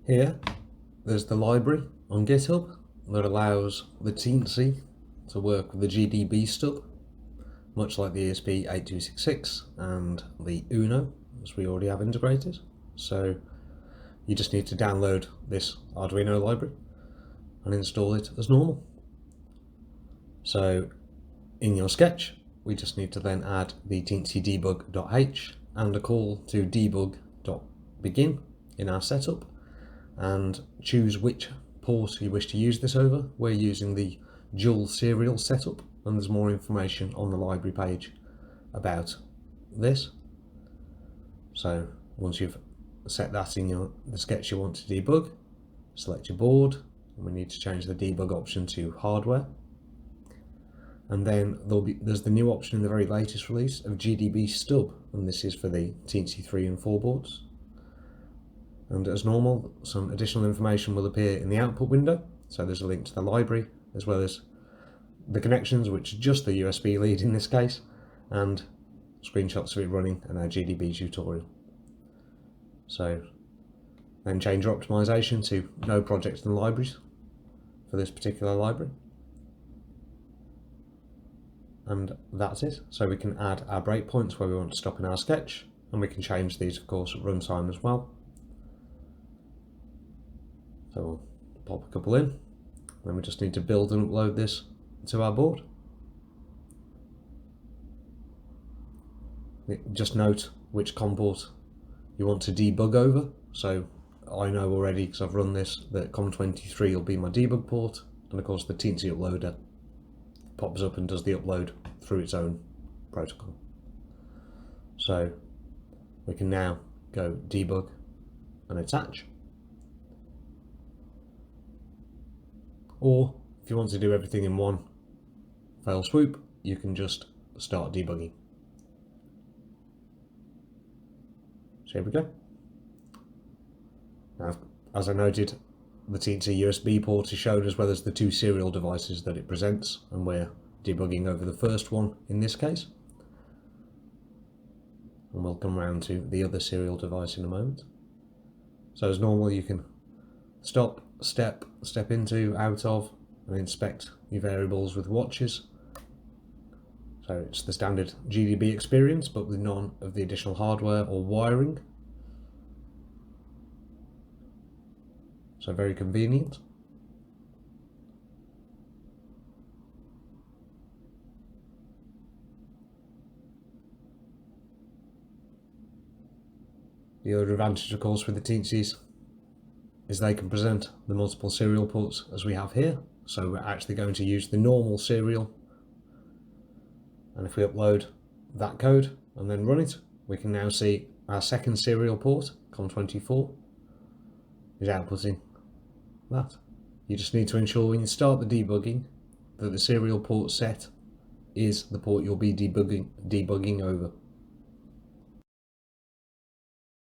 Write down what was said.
Here, there's the library on GitHub that allows the Teensy to work with the GDBStub, much like the ESP8266 and the Uno, as we already have integrated. So you just need to download this Arduino library and install it as normal. So in your sketch, we just need to then add the Teensy debug.h and a call to debug.begin in our setup, and choose which port you wish to use this over. We're using the dual serial setup, and there's more information on the library page about this. So once you've set that in the sketch you want to debug, select your board, and we need to change the debug option to hardware. And then there's the new option in the very latest release of GDBStub, and this is for the Teensy 3 and 4 boards. And as normal, some additional information will appear in the output window. So there's a link to the library, as well as the connections, which is just the USB lead in this case, and screenshots of it running and our GDB tutorial. So then change your optimization to no projects and libraries for this particular library. And that's it. So we can add our breakpoints where we want to stop in our sketch, and we can change these, of course, at runtime as well. So we'll pop a couple in, then we just need to build and upload this to our board. Just note which COM port you want to debug over. So I know already, because I've run this, that COM23 will be my debug port, and of course the Teensy uploader pops up and does the upload through its own protocol. So we can now go debug and attach. Or if you want to do everything in one fell swoop, you can just start debugging. So here we go. Now, as I noted, the Teensy USB port is shown, as well as the two serial devices that it presents, and we're debugging over the first one in this case. And we'll come around to the other serial device in a moment. So as normal, you can stop, step into, out of, and inspect your variables with watches. So it's the standard GDB experience, but with none of the additional hardware or wiring. So very convenient. The other advantage, of course, with the Teensies is they can present the multiple serial ports as we have here. So we're actually going to use the normal serial, and if we upload that code and then run it, we can now see our second serial port, COM24, is outputting that. You just need to ensure when you start the debugging that the serial port set is the port you'll be debugging over.